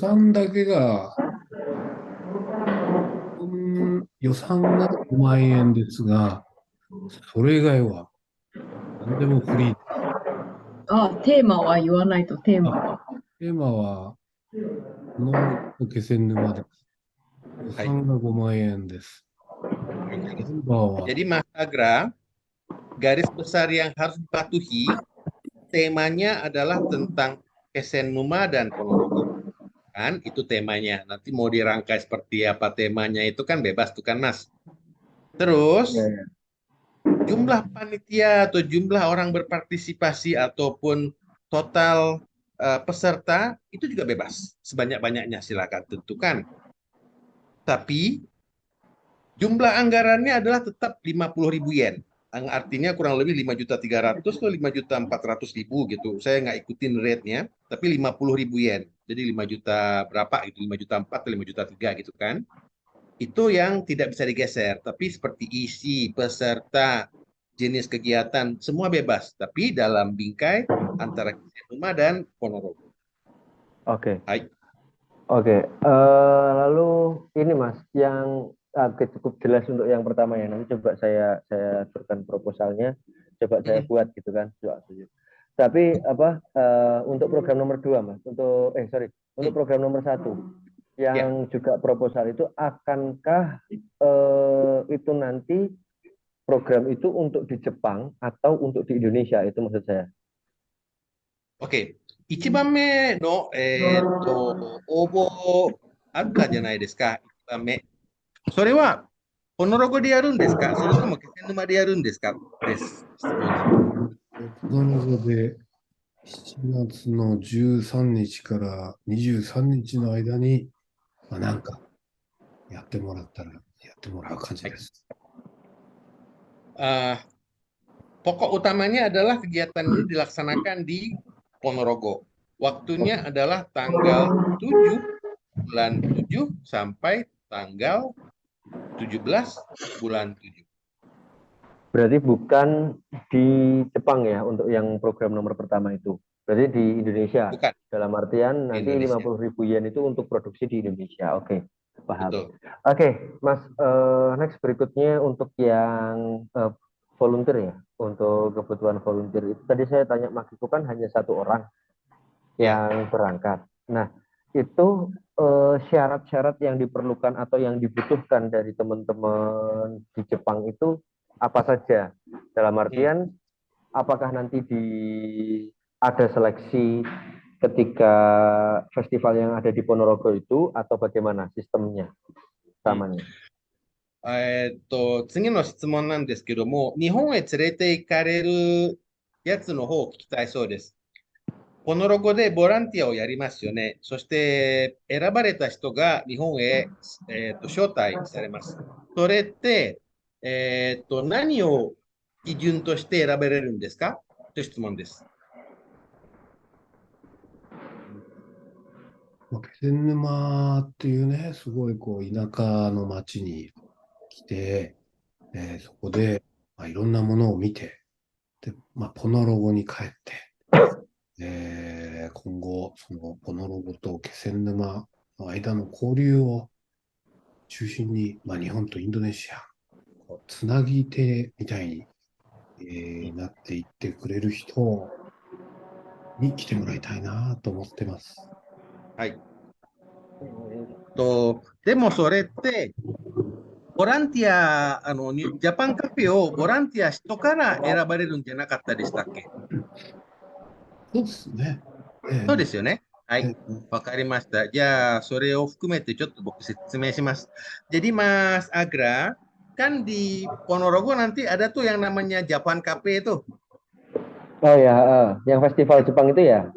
算だけが、予算が5万円ですが、それ以外は何でもフリーです。あ、テーマは言わないと、テーマあ、は。テーマは、ノー気仙沼です。予 Hai. 算が5万円です。メンバーは、Jadi Mas Agra, garis besar yang harus dipatuhi, temanya adalah tentang Kesenuma dan Ponorogo. Kan, itu temanya. Nanti mau dirangkai seperti apa temanya itu kan bebas tuh kan Mas. Ya, Terus, ya. jumlah panitia atau jumlah orang berpartisipasi ataupun total peserta itu juga bebas. Sebanyak-banyaknya silakan tentukan. Tapi jumlah anggarannya adalah tetap 50.000 yen. Artinya kurang lebih 5.300.000 atau 5.400.000 gitu. Saya nggak ikutin rate-nya, tapi 50.000 yen. Jadi 5 juta berapa gitu, 5.400.000 atau 5.300.000 gitu kan. Itu yang tidak bisa digeser. Tapi seperti isi, peserta, jenis kegiatan, semua bebas. Tapi dalam bingkai antara Kisenuma dan Ponorogo. Oke, Hai. oke. Lalu ini Mas, yang agak cukup jelas untuk yang pertama ya. Nanti coba saya aturkan proposalnya, coba saya Mm-mm. buat gitu kan. Coba setuju. Tapi apa untuk program nomor dua Mas? Untuk Mm. program nomor satu Ya. yang juga proposal itu akankah itu nanti program itu untuk di Jepang atau untuk di Indonesia itu maksud saya. OK。1番目の、応募あったじゃないですか。1番目。それは、ホノロゴでやるんですか、それとも気仙沼でやるんですかです。質問。ポノロゴで7月の13日から23日の間に、なんかやってもらったらやってもらう感じです。Uh, pokok utamanya adalah kegiatan ini dilaksanakan di Ponorogo. Waktunya adalah tanggal 7 bulan 7 sampai tanggal 17 bulan 7. Berarti bukan di Jepang ya untuk yang program nomor pertama itu. Berarti di Indonesia. Bukan Dalam artian di nanti Indonesia. 50.000 yen itu untuk produksi di Indonesia. Oke, paham. Betul. Oke, Mas, next berikutnya untuk yang volunteer ya. Untuk kebutuhan volunteer itu tadi saya tanya Mas itu kan hanya satu orang Ya. yang berangkat. Nah, itu syarat-syarat yang diperlukan atau yang dibutuhkan dari teman-teman di Jepang itu apa saja? Dalam Hmm. artian, apakah nanti ada seleksi ketika festival yang ada di Ponorogo itu atau bagaimana sistemnya, うんsamanya? 次の質問なんですけども、日本へ連れて行かれるやつの方を聞きたいそうです。ポノロゴでボランティアをやりますよね。そして選ばれた人が日本へ、招待されます。それって、何を基準として選べれるんですかという質問です。気仙沼っていうね、すごいこう田舎の町に来て、そこで、いろんなものを見て、で、ポノロゴに帰って、今後、そのポノロゴと気仙沼の間の交流を中心に、日本とインドネシア、つなぎ手みたいに、なっていってくれる人に来てもらいたいなと思ってます。はい。でもそれって、ボランティア、ジャパンカフェをボランティア人から選ばれるんじゃなかったでしたっけ？そうですね。そうですよね。はえい。わかりました。じゃあ、それを含めてちょっと僕説明します。Jadi Mas Agra, kan di Ponorogo nanti ada tuh yang namanya Japan Cafe tuh. Oh ya, yang festival Jepang itu ya?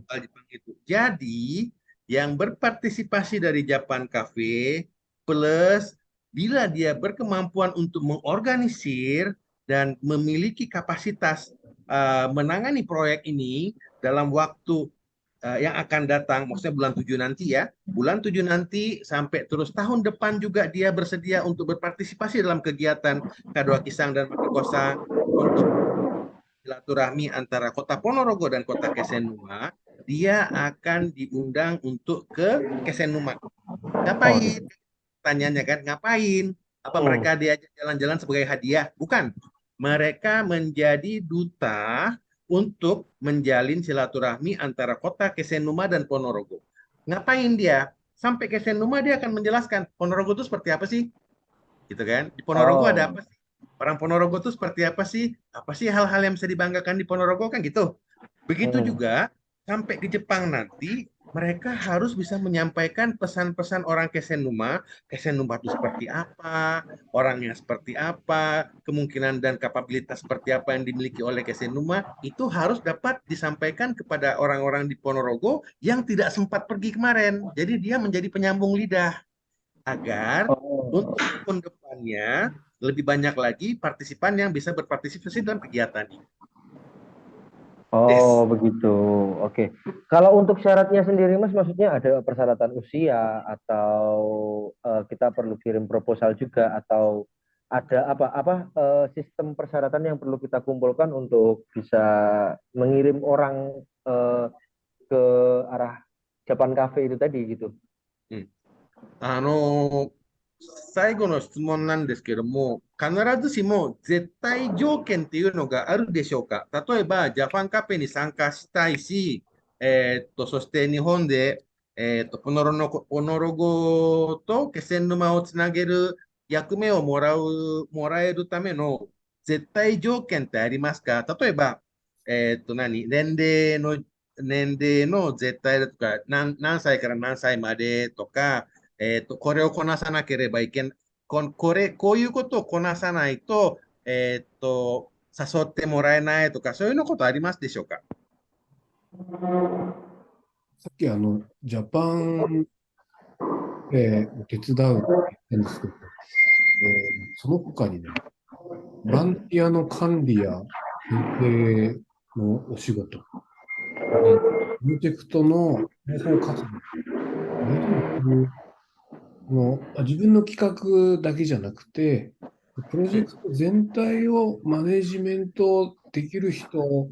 Jepang itu. Jadi, yang berpartisipasi dari Japan Cafe plus bila dia berkemampuan untuk mengorganisir dan memiliki kapasitas menangani proyek ini dalam waktu yang akan datang, maksudnya bulan 7 nanti ya, bulan 7 nanti sampai terus tahun depan juga dia bersedia untuk berpartisipasi dalam kegiatan Kadua Kisang dan Makikosa untuk silaturahmi antara kota Ponorogo dan kota Kesenua, dia akan diundang untuk ke Kesenuma. Oh, Ngapain? Tanyanya kan, ngapain? Apa hmm. mereka diajak jalan-jalan sebagai hadiah? Bukan. Mereka menjadi duta untuk menjalin silaturahmi antara kota Kesenuma dan Ponorogo. Ngapain dia? Sampai Kesenuma dia akan menjelaskan Ponorogo itu seperti apa sih? Gitu kan? Di Ponorogo ada Oh, apa sih? Orang Ponorogo itu seperti apa sih? Apa sih hal-hal yang bisa dibanggakan di Ponorogo kan gitu? Begitu hmm. juga sampai ke Jepang nanti, mereka harus bisa menyampaikan pesan-pesan orang Kesenuma. Kesenuma itu seperti apa, orangnya seperti apa, kemungkinan dan kapabilitas seperti apa yang dimiliki oleh Kesenuma, itu harus dapat disampaikan kepada orang-orang di Ponorogo yang tidak sempat pergi kemarin. Jadi dia menjadi penyambung lidah agar Oh. untuk tahun depannya lebih banyak lagi partisipan yang bisa berpartisipasi dalam kegiatan ini. Oh, Des. begitu. Oke. Kalau untuk syaratnya sendiri, Mas, maksudnya ada persyaratan usia atau kita perlu kirim proposal juga atau ada sistem persyaratan yang perlu kita kumpulkan untuk bisa mengirim orang ke arah Japan Cafe itu tadi gitu. うん。最後の質問なんですけども、必ずしも絶対条件っていうのがあるでしょうか。例えば、ジャパンカフェに参加したいし、そして日本で、ポノロゴと気仙沼をつなげる役目をもらえるための絶対条件ってありますか？例えば、年齢の絶対だとか、何歳から何歳までとか、これをこなさなければいけない、こういうことをこなさないと、誘ってもらえないとか、そういうのことありますでしょうか？さっきジャパンを手伝うって言ったんですけど、その他にね、ボランティアの管理や編成のお仕事、プロジェクトの広報活動、自分の企画だけじゃなくて、プロジェクト全体をマネジメントできる人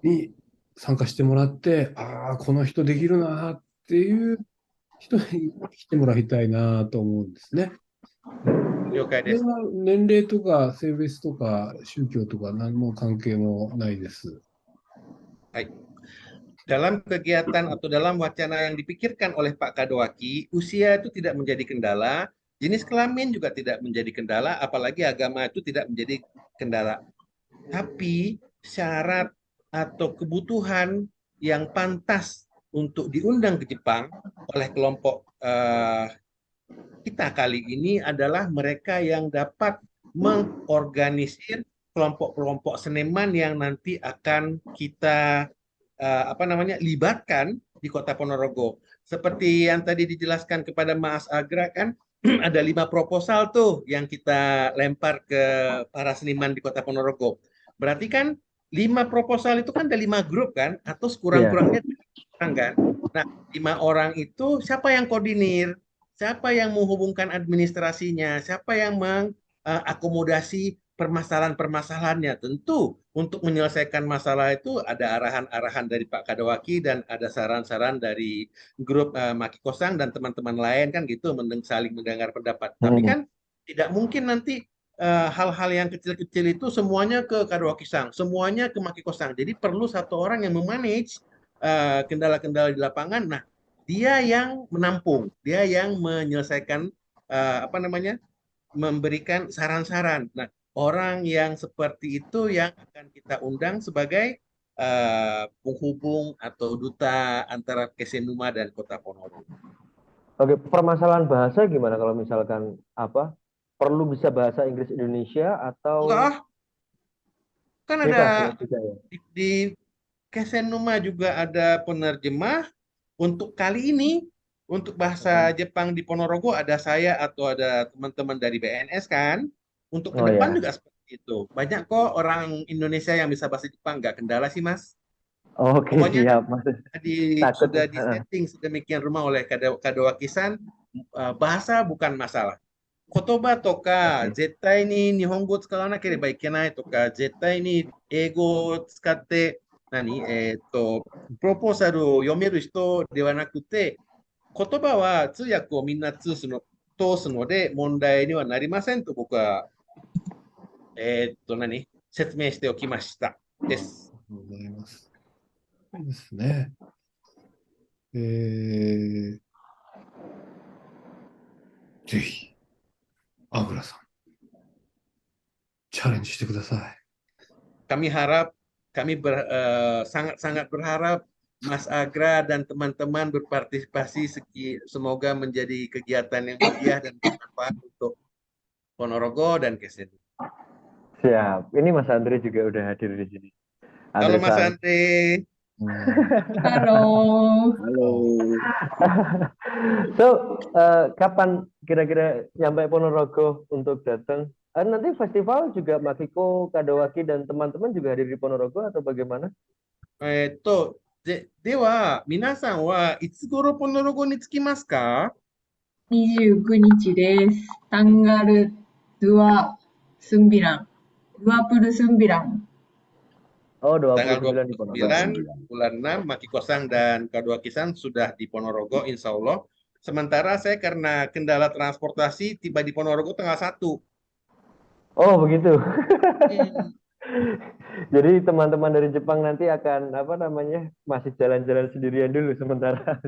に参加してもらって、ああ、この人できるなっていう人に来てもらいたいなと思うんですね。了解です。これは年齢とか性別とか宗教とか何も関係もないです。はい。Dalam kegiatan atau dalam wacana yang dipikirkan oleh Pak Kadowaki, usia itu tidak menjadi kendala, jenis kelamin juga tidak menjadi kendala, apalagi agama itu tidak menjadi kendala. Tapi syarat atau kebutuhan yang pantas untuk diundang ke Jepang oleh kelompok kita kali ini adalah mereka yang dapat mengorganisir kelompok-kelompok seniman yang nanti akan kita libatkan di Kota Ponorogo. Seperti yang tadi dijelaskan kepada Mas Agra kan, ada 5 proposal tuh yang kita lempar ke para seniman di Kota Ponorogo. Berarti kan 5 proposal itu kan ada 5 grup kan, atau Iya. sekurang-kurangnya orang kan. Nah, 5 orang itu siapa yang koordinir? Siapa yang menghubungkan administrasinya? Siapa yang mengakomodasi permasalahan-permasalahannya? Tentu untuk menyelesaikan masalah itu ada arahan-arahan dari Pak Kadowaki dan ada saran-saran dari grup Maki Kosang dan teman-teman lain kan gitu, saling mendengar pendapat. Tapi kan tidak mungkin nanti hal-hal yang kecil-kecil itu semuanya ke Kadowaki Sang, semuanya ke Maki Kosang. Jadi perlu satu orang yang memanage kendala-kendala di lapangan. Nah, dia yang menampung, dia yang menyelesaikan memberikan saran-saran. Nah, orang yang seperti itu yang akan kita undang sebagai penghubung atau duta antara Kesenuma dan Kota Ponorogo. Oke, permasalahan bahasa gimana kalau misalkan perlu bisa bahasa Inggris Indonesia atau Enggak, kan bebas ada ya? di Kesenuma juga ada penerjemah. Untuk kali ini, untuk bahasa Jepang di Ponorogo ada saya atau ada teman-teman dari BNS kan. Untuk ke Oh depan ya. juga seperti itu. Banyak kok orang Indonesia yang bisa bahasa Jepang, nggak kendala sih Mas. Oke, Pokoknya siap, Mas. Takut. sudah disetting sedemikian rumah oleh Kadowaki-san, bahasa bukan masalah. 言葉とか、Oke. 絶対に日本語を使わなければいけないとか、絶対に英語を使ってプロポーザルを読める人ではなくて、言葉は通訳をみんな通すので問題にはなりませんと僕は、説明しておきました。です。ありがとうございます。そうですね。ぜひ、アグラさん、チャレンジしてください。Kami sangat-sangat berharap Mas Agra dan teman-teman berpartisipasi. Semoga menjadi kegiatan yang mulia dan bermanfaat untuk Ponorogo dan Kesen. Siap. Ini Mas Andre juga udah hadir di sini. Halo Mas San. Andre. Halo. Halo. So, kapan kira-kira nyampe Ponorogo untuk datang? Nanti festival juga Makiko, Kadowaki, dan teman-teman juga hadir di Ponorogo atau bagaimana? では、皆さんはいつ頃ポノロゴに着きますか？ 29日です。Tanggal 29 29. Oh, Tanggal 29 di Ponorogo. 29 bulan 6, Makiko-san dan Kadowaki-san sudah di Ponorogo, insya Allah. Sementara saya karena kendala transportasi tiba di Ponorogo tanggal 1. Oh, begitu. Jadi teman-teman dari Jepang nanti akan masih jalan-jalan sendirian dulu sementara.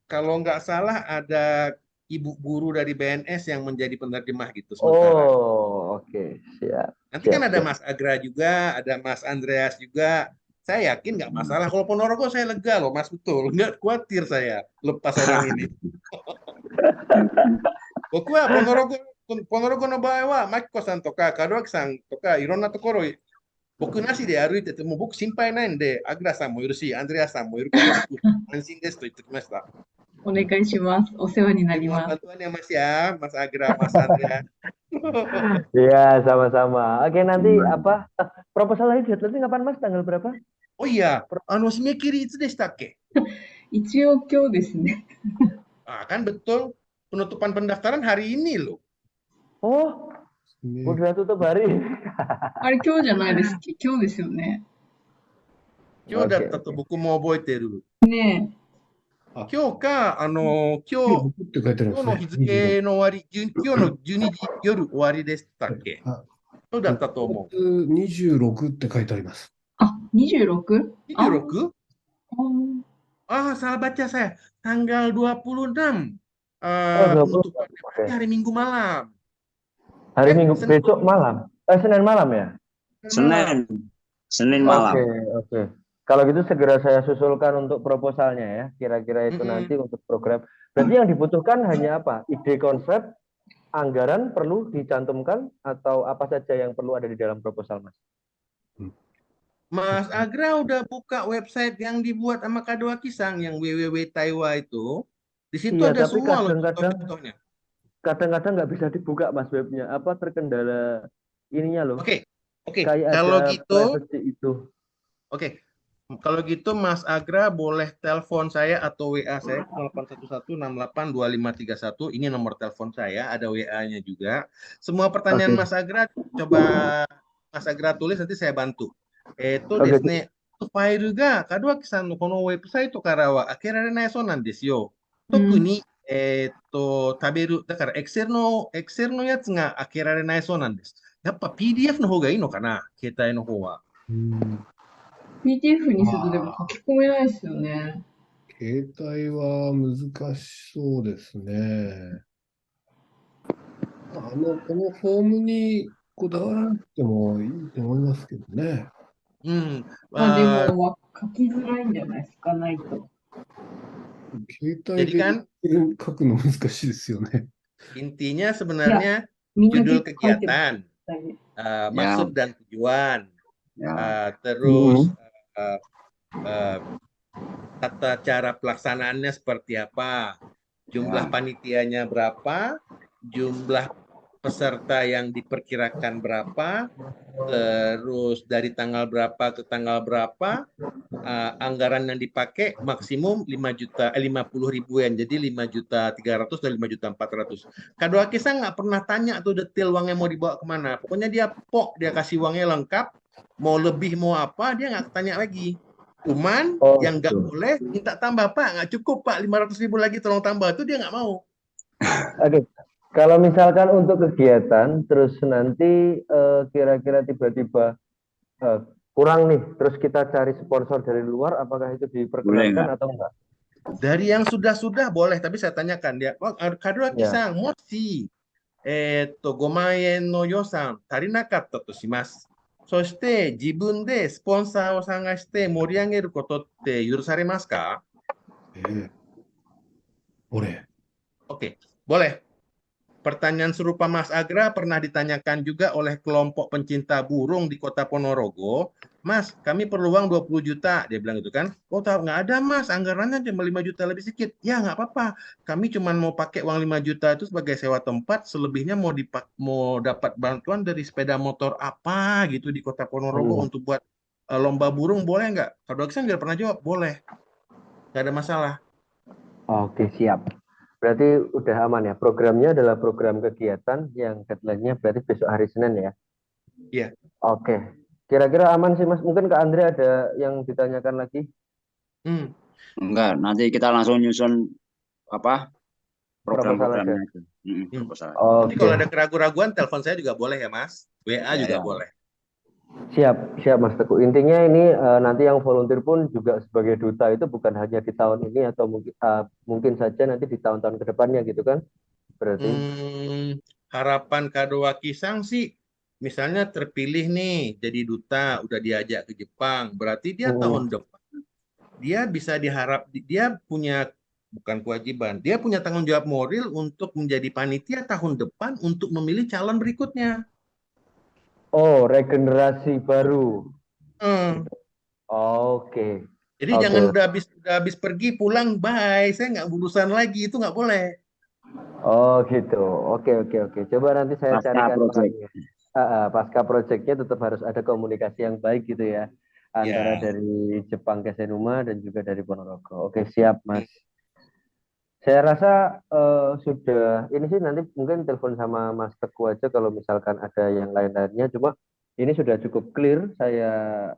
Kalau nggak salah ada ibu guru dari BNS yang menjadi penerjemah gitu sementara. Oh, oke. Siap. Nanti kan ada Mas Agra juga, ada Mas Andreas juga. Saya yakin nggak masalah. Kalau Ponorogo saya lega loh, Mas, betul. Nggak khawatir saya lepas orang ini.僕はポノロゴの場合は、マキコさんとか門脇さんとかいろんなところ僕なしで歩いてても僕心配ないんで、アグラさんもいるし、アンドレアさんもいるから安心ですと言ってきました。お願いします。お世話になります。Bantuan ya Mas ya, Mas Agra, Mas Andrea. Iya, sama-sama. Oke, nanti proposal lagi deadline kapan Mas? Tanggal berapa? Oh iya, 締め切りいつでしたっけ？一応今日ですね。Kan betul, penutupan pendaftaran hari ini loh. Oh, udah tutup hari. あれ、今日じゃないですっけ？今日ですよね。今日だったと僕も覚えてる。ね今日か、今日の日付の終わり、今日の12時夜終わりでしたっけ？そうだったと思う。26って書いてあります。あ、26？ 26? Salah baca saya. Tanggal 26. Penutupannya berarti hari Minggu malam. Hari Minggu besok malam. Senin malam ya? Senin malam. Oke. Kalau gitu segera saya susulkan untuk proposalnya ya. Kira-kira itu nanti untuk program. Berarti yang dibutuhkan hanya apa? Ide konsep, anggaran perlu dicantumkan atau apa saja yang perlu ada di dalam proposal, Mas? Mas Agra udah buka website yang dibuat sama Kadowaki-san yang www.taiwa itu. Di situ iya, ada tapi semua loh contoh-contohnya. Kadang-kadang nggak bisa dibuka Mas webnya. Terkendala ininya loh. Oke. Kayak Kalau ada gitu, privacy itu. Oke. Kalau gitu Mas Agra boleh telepon saya atau WA saya 0811682531. Ini nomor telepon saya, ada WA-nya juga. Semua pertanyaan Mas Agra coba Mas Agra tulis, nanti saya bantu. ですね、ファイルが門脇さんのこのウェブサイトからは開けられないそうなんですよ。特に、食べる、だから Excel のやつが開けられないそうなんです。やっぱ PDF の方がいいのかな、携帯の方は。PDF にするとでも書き込めないですよね。携帯は難しそうですね。このフォームにこだわらなくてもいいと思いますけどね。でも書きづらいんじゃないですか、ないと。携帯で書くの難しいですよね。Intinya sebenarnya judul kegiatan, maksud dan tujuan, terus tata cara pelaksanaannya seperti apa, jumlah panitianya berapa, jumlah peserta yang diperkirakan berapa, terus dari tanggal berapa ke tanggal berapa, anggaran yang dipakai maksimum 50.000 yen, jadi 5.300.000 dan 5.400.000. Kadowaki-san nggak pernah tanya tuh detail uangnya mau dibawa kemana. Pokoknya dia kasih uangnya lengkap, Mau lebih mau apa dia nggak tanya lagi. Cuman Oh, yang nggak gitu. boleh minta tambah Pak, nggak cukup Pak, 500.000 lagi tolong tambah, itu dia nggak mau. Oke. Kalau misalkan untuk kegiatan, terus nanti kira-kira tiba-tiba eh, kurang nih, terus kita cari sponsor dari luar, apakah itu Boleh diperkenankan nggak? atau enggak? Dari yang sudah-sudah boleh, tapi saya tanyakan dia, oh, Ya. Kadoaki-san, moshi 5万円の予算足りなかったとします。そして自分でスポンサーを探して盛り上げることって許されますか？ boleh. Oke, boleh. Pertanyaan serupa Mas Agra pernah ditanyakan juga oleh kelompok pencinta burung di kota Ponorogo. Mas, kami perlu uang 20 juta. Dia bilang gitu kan. Oh, tahu nggak ada Mas, anggarannya cuma 5 juta lebih sedikit. Ya, nggak apa-apa. Kami cuma mau pakai uang 5 juta itu sebagai sewa tempat. Selebihnya mau dapat bantuan dari sepeda motor apa gitu di kota Ponorogo Hmm. untuk buat lomba burung. Boleh nggak? Kalau Aksan nggak pernah jawab. Boleh. Nggak ada masalah. Oke, siap. Berarti udah aman ya. Programnya adalah program kegiatan yang deadline-nya berarti besok hari Senin ya. Iya. Oke. Kira-kira aman sih Mas. Mungkin Kak Andre ada yang ditanyakan lagi? Hmm. Enggak, nanti kita langsung nyusun apa Proposal aja. program-programnya itu. Proposal. Nanti Oke. kalau ada keraguan-raguan, telepon saya juga boleh ya, Mas. WA Ya, juga ya. boleh. Siap, siap Mas Teguh. Intinya ini nanti yang volunteer pun juga sebagai duta itu bukan hanya di tahun ini atau mungkin saja nanti di tahun-tahun ke depannya gitu kan? Berarti. Harapan Kadoaki Sang sih, misalnya terpilih nih jadi duta, udah diajak ke Jepang, berarti dia tahun depan dia bisa dia punya bukan kewajiban, dia punya tanggung jawab moral untuk menjadi panitia tahun depan untuk memilih calon berikutnya. Oh, regenerasi baru. Hmm. Oke. Jadi Oke. jangan udah habis pergi pulang, bye, saya nggak urusan lagi, itu nggak boleh. Oh gitu. Oke, oke, oke. Coba nanti saya Pasca carikan project. orangnya. Pasca projectnya tetap harus ada komunikasi yang baik gitu ya. Antara Ya. dari Jepang ke Senuma dan juga dari Ponorogo. Oke, siap Mas. Saya rasa sudah ini sih nanti mungkin telepon sama Mas Teguh aja kalau misalkan ada yang lain-lainnya. Cuma ini sudah cukup clear. Saya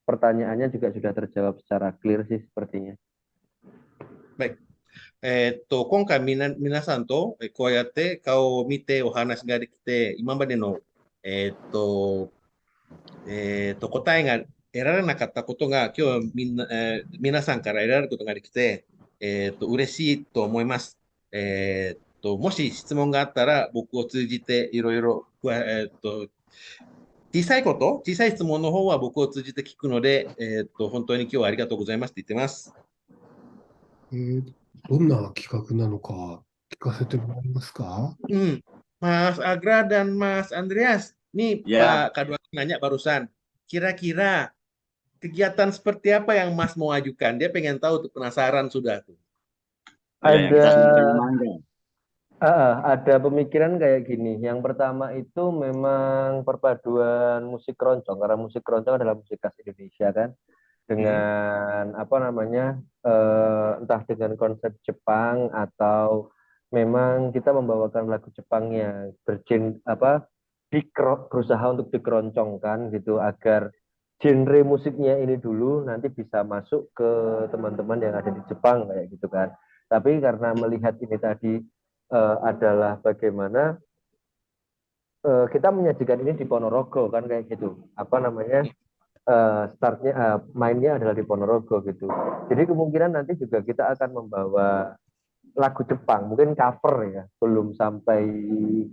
pertanyaannya juga sudah terjawab secara clear sih sepertinya. Baik. 今回皆さんとこうやって顔を見てお話ができて、今までの、答えが得られなかったことが、今日皆さんから得られることができて、嬉しいと思います。もし質問があったら、僕を通じていろいろ、小さい質問の方は僕を通じて聞くので、本当に今日はありがとうございますって言ってます。どんな企画なのか聞かせてもらえますか？ Mas Agra dan Mas Andreas, nih Ya. Pak Kadua nanya barusan, kira-kira kegiatan seperti apa yang Mas mau ajukan? Dia pengen tahu tuh, penasaran sudah tuh. Ya, kita sebutin mangga. Ada pemikiran kayak gini. Yang pertama itu memang perpaduan musik keroncong, karena musik keroncong adalah musik khas Indonesia kan, dengan apa namanya, entah dengan konsep Jepang atau memang kita membawakan lagu Jepang yang berusaha untuk dikeroncongkan gitu agar genre musiknya ini dulu nanti bisa masuk ke teman-teman yang ada di Jepang kayak gitu kan. Tapi karena melihat ini tadi adalah bagaimana kita menyajikan ini di Ponorogo kan kayak gitu. Apa namanya? Mainnya adalah di Ponorogo gitu. Jadi kemungkinan nanti juga kita akan membawa lagu Jepang, mungkin cover ya, belum sampai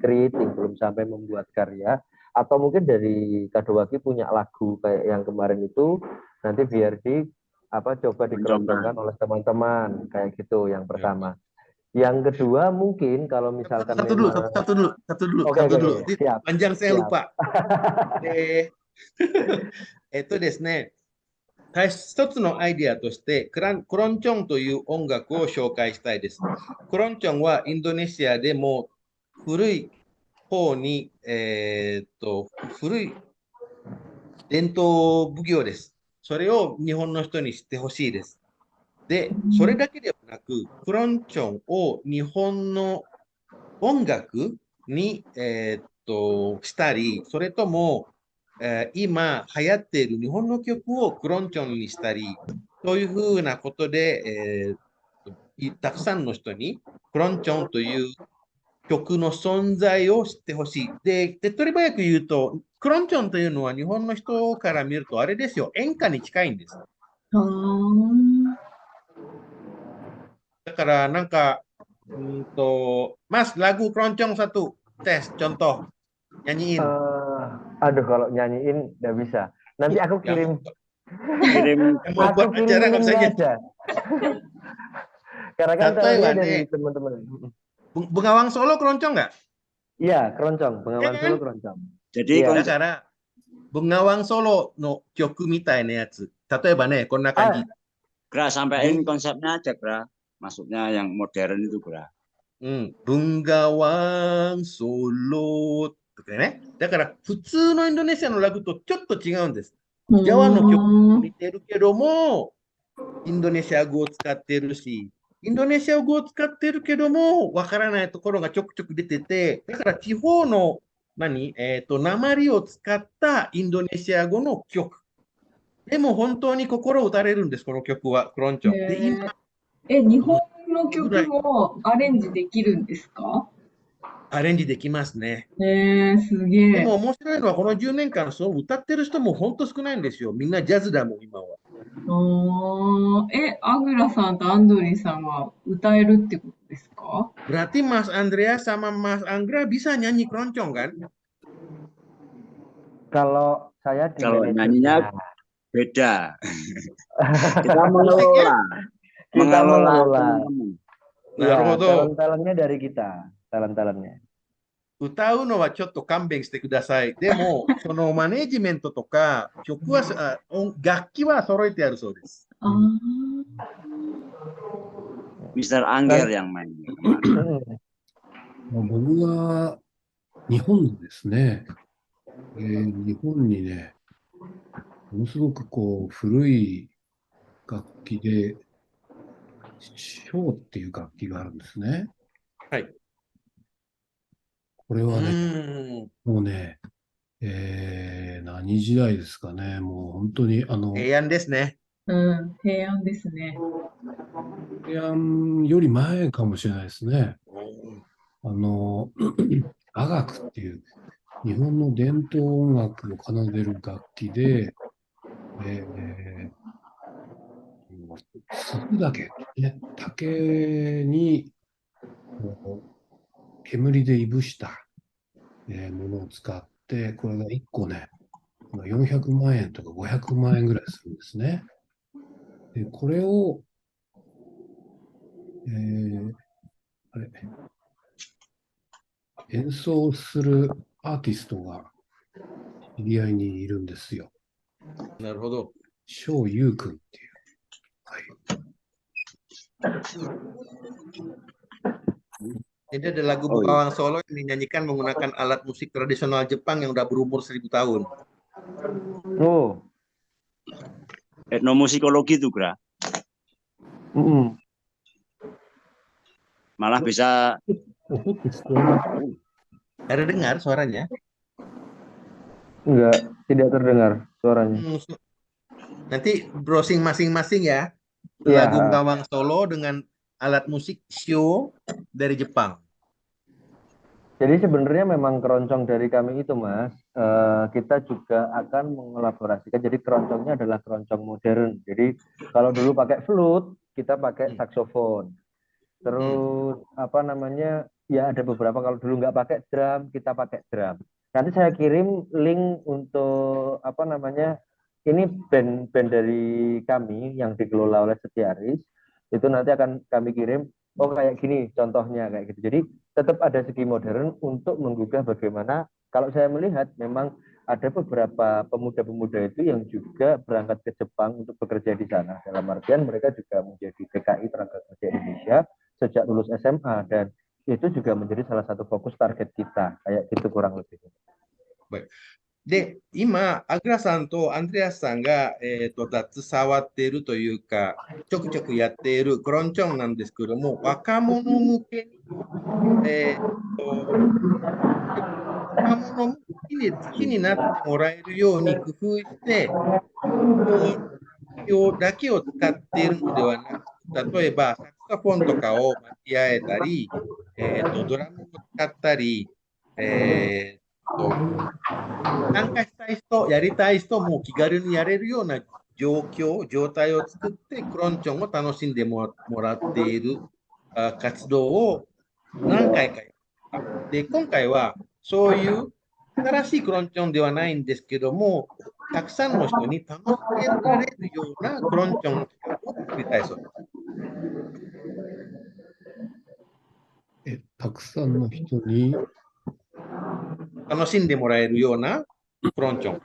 creating, belum sampai membuat karya, atau mungkin dari Kadowaki punya lagu kayak yang kemarin itu nanti biar coba dikeroncongkan oleh teman-teman kayak gitu yang pertama. Yang kedua mungkin kalau misalkan Satu dulu. Oke, siap. Panjang saya Siap. lupa. ですね、一つのアイディアとして、クロンチョンという音楽を紹介したいです。クロンチョンはインドネシアでも古い方に、古い伝統舞踊です。それを日本の人に知ってほしいです。で、それだけではなく、クロンチョンを日本の音楽に、したり、それとも、今流行っている日本の曲をクロンチョンにしたり、そういうふうなことで、たくさんの人にクロンチョンという曲の存在を知ってほしい。で、手っ取り早く言うと、クロンチョンというのは日本の人から見るとあれですよ、演歌に近いんです。あーだからなんか、Mas lagu keroncong satu, tes contoh, nyanyiin. Aduh, kalau nyanyiin nggak bisa. Nanti aku Yang, kirim, Kirim yang mau aku buat kirim acara nggak bisa linknya nyanyi. aja. Karena kan Contoh teorinya ya, dari nih, teman-teman. Bengawang Solo keroncong nggak? Iya, keroncong. Ya Bengawan kan? Solo keroncong. jadi Iya. だから、Bengawang Soloの曲みたいなやつ。例えばね、こんな感じ。 Ah, Gra sampaikan konsepnya aja Gra, maksudnya yang modern itu Gra. Bengawang Solo とかね。だから、普通のインドネシアのラグとちょっと違うんです。うジャワの曲とーん。似てるけども、インドネシア語を使ってるし、インドネシア語を使ってるけども、わからないところがちょくちょく出てて、だから地方の、訛を使ったインドネシア語の曲。でも本当に心打たれるんです、この曲は、クロンチョン。で、今日本の曲もアレンジできるんですか？アレンジできますね。すげえ。でも面白いのは、この10年間、その歌ってる人も本当少ないんですよ。みんなジャズだもん、今は。アグラさんとアンドリーさんは歌えるってことですか？ Berarti Mas Andrea sama Mas Anggra bisa nyanyi keroncong kan? kalau saya di Kalau nyanyinya manajernya, beda. Kita Musiknya? mengelola mengelola. teman-teman. Iya, なるほど。 talent-talentnya dari kita, talent-talentnya. 歌うのはちょっと勘弁してください。でも、そのマネジメントとか、曲は、楽器は揃えてあるそうです。あー Mr. Angger yang main kemarin. 僕が日本でですね、日本にね、ものすごくこう古い楽器で、笙っていう楽器があるんですね。はい。これはね、もうね、何時代ですかね、もう本当に平安ですね。平安ですね。平安より前かもしれないですね。雅楽っていう日本の伝統音楽を奏でる楽器で、鈴竹、ね、竹にこう煙でいぶした、ものを使って、これが1個ね、400万円とか500万円ぐらいするんですね。で、これを、あれ、演奏するアーティストが知り合いにいるんですよ。なるほど。翔優君っていう。はい。 Ini ada lagu Bengawang Solo yang dinyanyikan menggunakan alat musik tradisional Jepang yang udah berumur 1000 tahun. Oh, Etnomusikologi itu Gra. Malah bisa Ada dengar suaranya? enggak, tidak terdengar suaranya. Nanti browsing masing-masing ya. Iya. Lagu Bengawang Solo dengan alat musik Shio dari Jepang. Jadi sebenarnya memang keroncong dari kami itu, Mas, kita juga akan mengelaborasikan. Jadi keroncongnya adalah keroncong modern. Jadi kalau dulu pakai flute, kita pakai saksofon. Terus apa namanya? Ya ada beberapa, kalau dulu nggak pakai drum, kita pakai drum. Nanti saya kirim link untuk apa namanya? Ini band dari kami yang dikelola oleh Setiaris. Itu nanti akan kami kirim. Oh kayak gini contohnya kayak gitu. Jadi tetap ada segi modern untuk menggugah bagaimana, kalau saya melihat memang ada beberapa pemuda-pemuda itu yang juga berangkat ke Jepang untuk bekerja di sana. Dalam artian mereka juga menjadi TKI tenaga kerja Indonesia sejak lulus SMA, dan itu juga menjadi salah satu fokus target kita, kayak gitu kurang lebih. Baik. で、今、アグラさんとアンドレアスさんが、携わっているというか、ちょくちょくやっているクロンチョンなんですけども、若者向けに、えーと、若者も好きになってもらえるように工夫して、音だけを使っているのではなく、例えばサクソフォンとかを交えたり、ドラムを使ったり、えーと、参加したい人、やりたい人も気軽にやれるような状態を作って、クロンチョンを楽しんでもらっている活動を何回かやった。で、今回はそういう新しいクロンチョンではないんですけども、たくさんの人に楽しめられるようなクロンチョンの企画を作りたいそうです。たくさんの人に、楽しんでもらえるようなクロンチョン。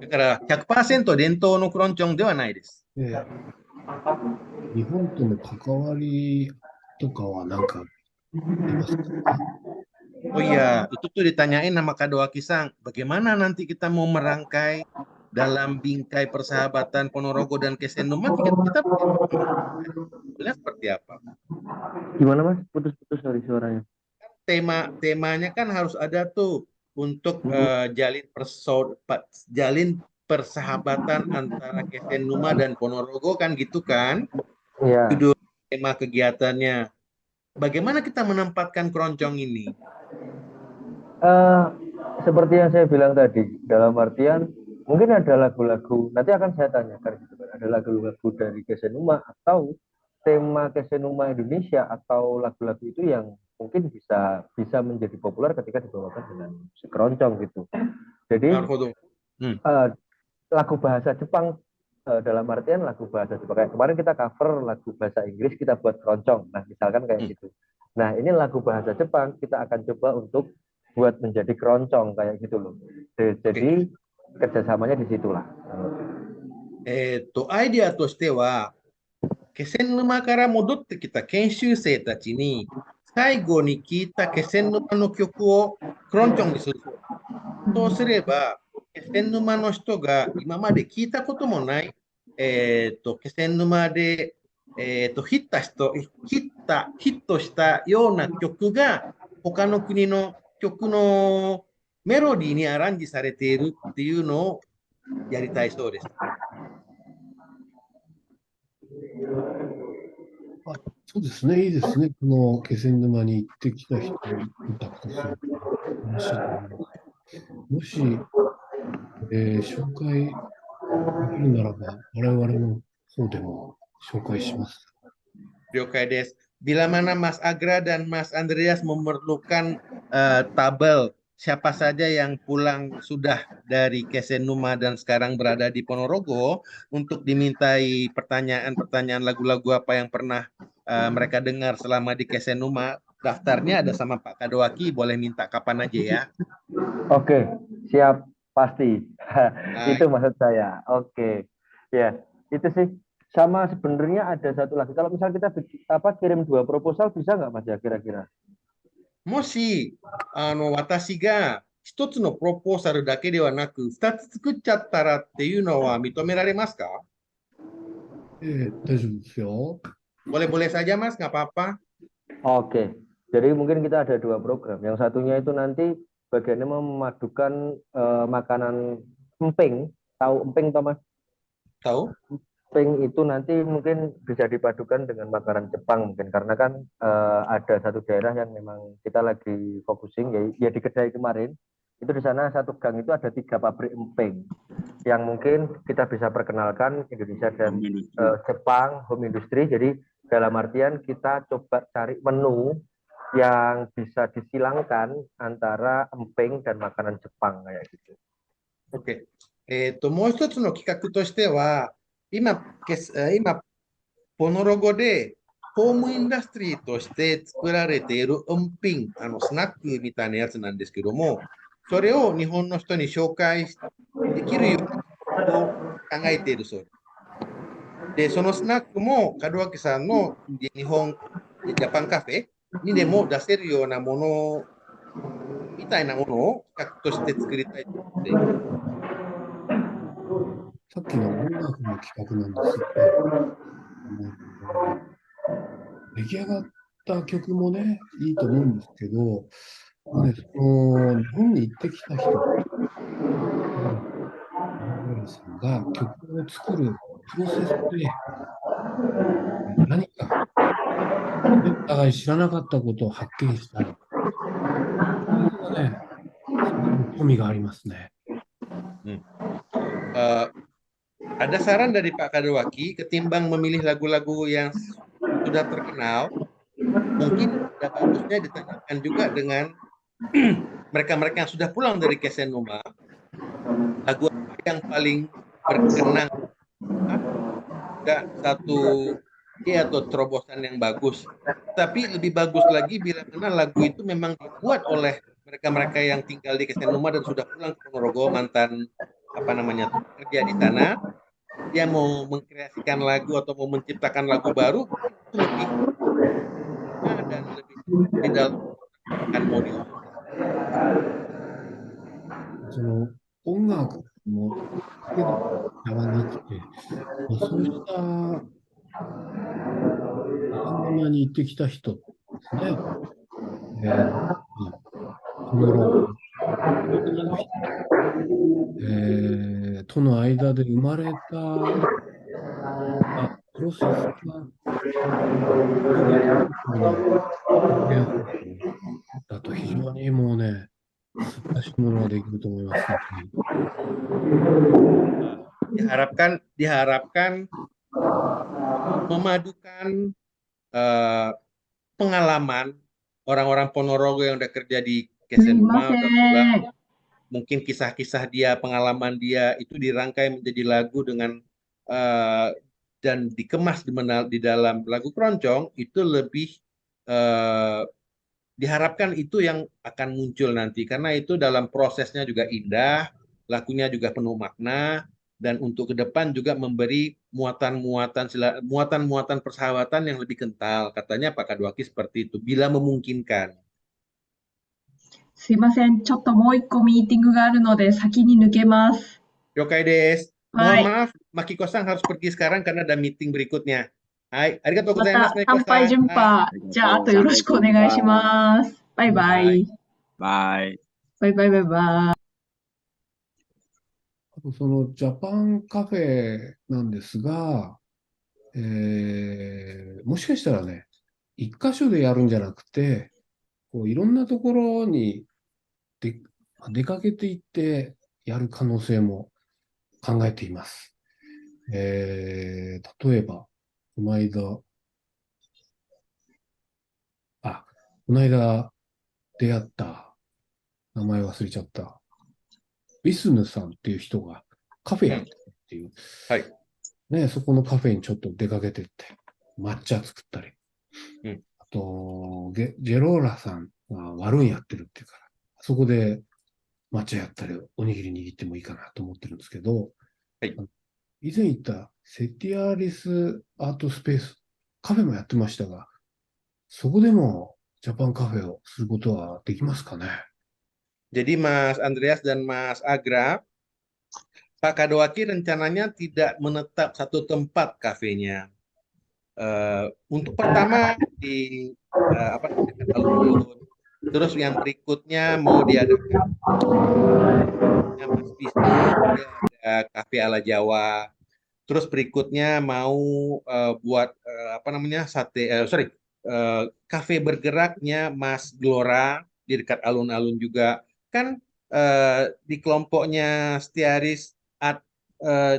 だから100% 伝統のクロンチョンではないです。日本との関わりとかは何かありますか？ Oh iya, itu tuh ditanyain sama Kak Doa Kisang, bagaimana nanti kita mau merangkai dalam bingkai persahabatan Ponorogo dan Kesenuma, kita sebetulnya seperti apa? Gimana Mas? Putus-putus dari suaranya. Temanya kan harus ada tuh untuk jalin persahabatan antara Kesenuma dan Ponorogo kan gitu kan? Iya. Judul tema kegiatannya. Bagaimana kita menempatkan keroncong ini? Seperti yang saya bilang tadi, dalam artian mungkin ada lagu-lagu, nanti akan saya tanyakan gitu kan, ada lagu-lagu dari Kesenuma atau tema Kesenuma Indonesia atau lagu-lagu itu yang mungkin bisa menjadi populer ketika dibawakan dengan musik keroncong gitu. Jadi lagu bahasa Jepang dalam artian lagu bahasa Jepang, kayak kemarin kita cover lagu bahasa Inggris, kita buat keroncong, nah misalkan kayak gitu. Nah ini lagu bahasa Jepang kita akan coba untuk buat menjadi keroncong kayak gitu loh. Jadi kerjasamanya di situlah. アイデアとしては、気仙沼から戻ってきた研修生たちに、最後に聴いた気仙沼の曲をクロンチョンにする。そうすれば、気仙沼の人が今まで聞いたこともない、気仙沼で、ヒットしたような曲が、他の国の曲のメロディーにアランジされているっていうのをやりたいそうです。そうですね、いいですね。この気仙沼に行ってきた人をコンタクトする話でもし、紹介できるならば、我々の方でも紹介します。了解です。Bila mana Mas Agra dan Mas Andreas memerlukan tabel siapa saja yang pulang sudah dari Kesenuma dan sekarang berada di Ponorogo untuk dimintai pertanyaan-pertanyaan lagu-lagu apa yang pernah mereka dengar selama di Kesenuma, daftarnya ada sama Pak Kadoaki, boleh minta kapan aja ya. Oke, siap, pasti. Itu maksud saya. Oke. Ya, itu sih. Sama sebenarnya ada satu lagi. Kalau misal kita kirim 2 proposal, bisa nggak Mas ya kira-kira? もし、私が一つのプロポーザルだけではなく、2つ作っちゃったらっていうのは認められますか？大丈夫ですよ。Boleh-boleh saja Mas, nggak apa-apa. Oke. Jadi mungkin kita ada 2 program. Yang satunya itu nanti bagiannya memadukan makanan emping. Tahu emping, Thomas? Tahu? Emping itu nanti mungkin bisa dipadukan dengan makanan Jepang mungkin, karena kan ada satu daerah yang memang kita lagi focusing ya di Kedai kemarin itu, di sana satu gang itu ada 3 pabrik emping yang mungkin kita bisa perkenalkan Indonesia dan Jepang home industry. Jadi dalam artian kita coba cari menu yang bisa disilangkan antara emping dan makanan Jepang kayak gitu. Oke. もう一つの企画としては、今、ポノロゴでホームインダストリーとして作られているスナックみたいなやつなんですけども、それを日本の人に紹介できるように考えているそうです。で、そのスナックも門脇さんのジャパンカフェにでも出せるようなものみたいなものを企画として作りたいと思っています。さっきの音楽の企画なんですが、出来上がった曲もね、いいと思うんですけど、その日本に行ってきた人、アンドレアさんが曲を作るプロセスで何かお互い知らなかったことを発見したい。そういうのがね、すごく興味がありますね。Ada saran dari Pak Kadowaki, ketimbang memilih lagu-lagu yang sudah terkenal, mungkin ada bagusnya ditanyakan juga dengan mereka-mereka yang sudah pulang dari Kesenuma, lagu apa yang paling berkenan, ada satu atau terobosan yang bagus. Tapi lebih bagus lagi bila mana lagu itu memang dibuat oleh mereka-mereka yang tinggal di Kesenuma dan sudah pulang ke Ponorogo, mantan kerja di sana. Dia mau mengkreasikan lagu atau mau menciptakan lagu baru, itu lebih dan lebih di dalam akan mau diomong. その音楽もけど山に来て、そうした山に行ってきた人ですね。このロとの間で生まれたプロセスがだと非常にもうね、素晴らしいものができると思いますね。Diharapkan memadukan pengalaman orang-orang Ponorogo yang udah kerja di Kesenuma, mungkin kisah-kisah dia, pengalaman dia itu dirangkai menjadi lagu dengan dan dikemas di dalam lagu keroncong, itu lebih diharapkan itu yang akan muncul nanti, karena itu dalam prosesnya juga indah, lagunya juga penuh makna, dan untuk ke depan juga memberi muatan-muatan persahabatan yang lebih kental. Katanya Pak Kadowaki seperti itu, bila memungkinkan. すいません。ちょっともう一個ミーティングがあるので先に抜けます。Yokai des. Mohon はい。maaf, Makiko-san harus pergi sekarang karena ada meeting berikutnya. Hai, arigatou ま gozaimasu, た参拝 Makiko-san. 順 Hai. 波。じゃあ、あとよろしくお願いします。バイバイ。バイ。バイバイバイバイ。あとそのジャパンカフェなんですが、もしかしたらね、一箇所でやるんじゃなくて、こういろんなところに出かけていってやる可能性も考えています。例えば、この間出会った、名前忘れちゃった、ウィスヌさんっていう人がカフェやってるっていう、はい。ね、そこのカフェにちょっと出かけてって、抹茶作ったり、あと、ジェローラさんがワルンやってるっていうから、そこで抹茶やったり、おにぎり握ってもいいかなと思ってるんですけど、はい、以前言ったセティアリスアートスペース、カフェもやってましたが、そこでもジャパンカフェをすることはできますかね。Jadi Mas Andreas dan Mas Agra, Pak Kadowaki rencananya tidak menetap satu tempat kafenya. Untuk pertama di alun-alun, terus yang berikutnya mau diadakan Mas Wisnu, ada kafe ala Jawa. Terus berikutnya mau buat kafe bergeraknya Mas Glora di dekat alun-alun juga. Kan di kelompoknya Stiaris Art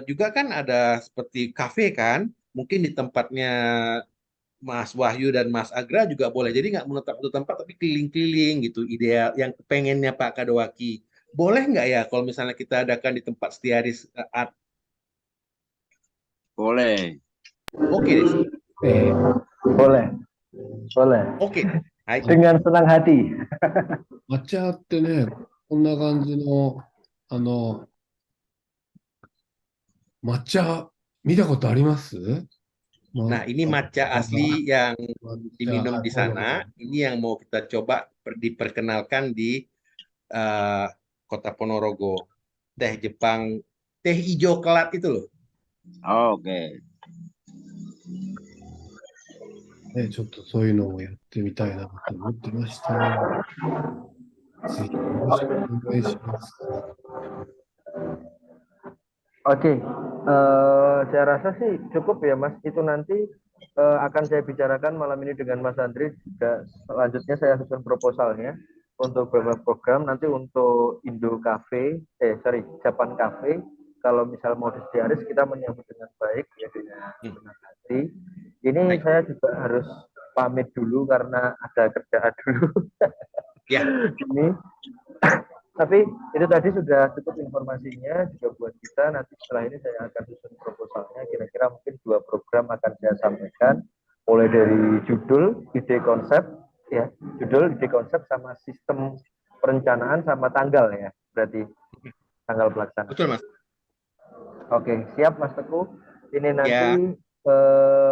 juga kan ada seperti kafe kan, mungkin di tempatnya Mas Wahyu dan Mas Agra juga boleh. Jadi nggak menetap satu tempat tapi keliling-keliling gitu, ideal yang pengennya Pak Kadowaki. Boleh nggak ya kalau misalnya kita adakan di tempat Stiaris Art? Boleh. Oke deh. Boleh. Boleh. Oke. Dengan senang hati. 抹茶ってね、こんな感じの、抹茶見たことあります？ Nah, ini matcha asli yang diminum di sana. Ponorogo. Ini yang mau kita coba diperkenalkan di eh, kota Ponorogo. Teh Jepang, teh hijau kelat itu loh. Oke. ね、ちょっとそういうのをやってみたいなと思ってました。ぜひよろしくお願いします。 Oke, saya rasa sih cukup ya Mas. Itu nanti akan saya bicarakan malam ini dengan Mas Andri. Juga selanjutnya saya susun proposalnya untuk beberapa program. Nanti untuk Indo Cafe, Japan Cafe. Kalau misal mau disediaris kita menyambut dengan baik ya dengan senang hati. Ini Baik. saya juga harus pamit dulu karena ada kerjaan dulu. Ya. Ini. Tapi itu tadi sudah cukup informasinya juga buat kita. Nanti setelah ini saya akan susun proposalnya. Kira-kira mungkin 2 program akan saya sampaikan. Mulai dari judul, ide konsep, ya, judul, ide konsep sama sistem perencanaan sama tanggal ya. Berarti tanggal pelaksanaan. Betul, Mas. Oke, siap Mas Teguh. Ini nanti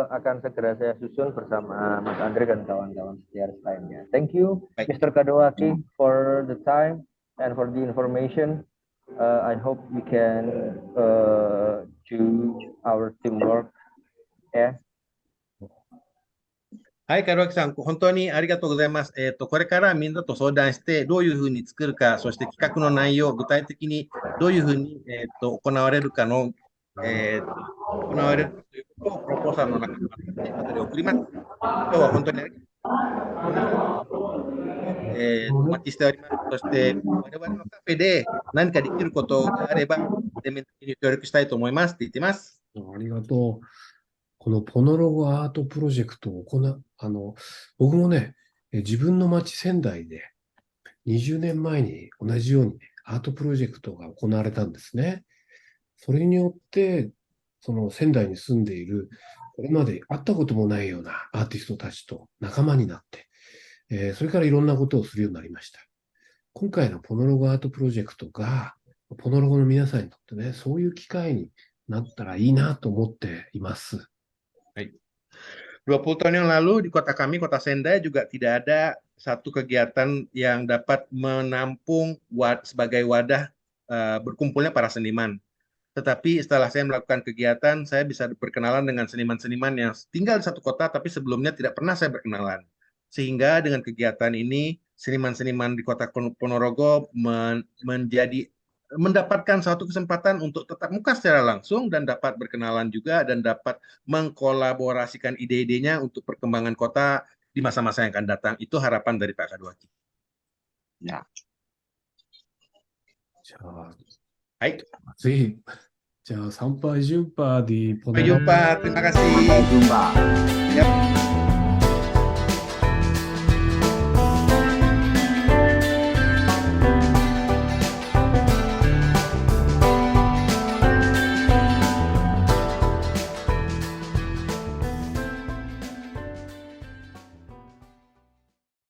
akan segera saya susun bersama Mas Andre dan kawan-kawan setiaris lainnya. Thank you, Baik. Mr. Kadowaki, for the time and for the information. I hope we can do our teamwork. Yeah. はい、門脇さん、本当にありがとうございます。これからみんなと相談して、どういうふうに作るか、そして企画の内容、具体的にどういうふうに、行われるかの、行われるということをプロポーザルの中に後で送ります。今日は本当にありがとうございます。お待ちしております。そして、我々のカフェで何かできることがあれば、全面的に協力したいと思いますって言ってます。ありがとう。このポノロゴアートプロジェクトを僕もね、自分の町仙台で20年前に同じように、ね、アートプロジェクトが行われたんですね。それによって、その仙台に住んでいる、これまで会ったこともないようなアーティストたちと仲間になって、それからいろんなことをするようになりました。今回のポノロゴアートプロジェクトが、ポノロゴの皆さんにとってね、そういう機会になったらいいなと思っています。20 tahun yang lalu di kota kami, kota Sendai, juga tidak ada satu kegiatan yang dapat menampung sebagai wadah berkumpulnya para seniman. Tetapi setelah saya melakukan kegiatan, saya bisa berkenalan dengan seniman-seniman yang tinggal di satu kota, tapi sebelumnya tidak pernah saya berkenalan. Sehingga dengan kegiatan ini, seniman-seniman di kota Ponorogo mendapatkan suatu kesempatan untuk tetap muka secara langsung dan dapat berkenalan juga dan dapat mengkolaborasikan ide-idenya untuk perkembangan kota di masa-masa yang akan datang. Itu harapan dari Pak Kadowaki. Ya. じゃあ、はい。ぜひ、じゃあ、参拝順波で Sampai jumpa. Terima kasih. Sampai jumpa. Yap.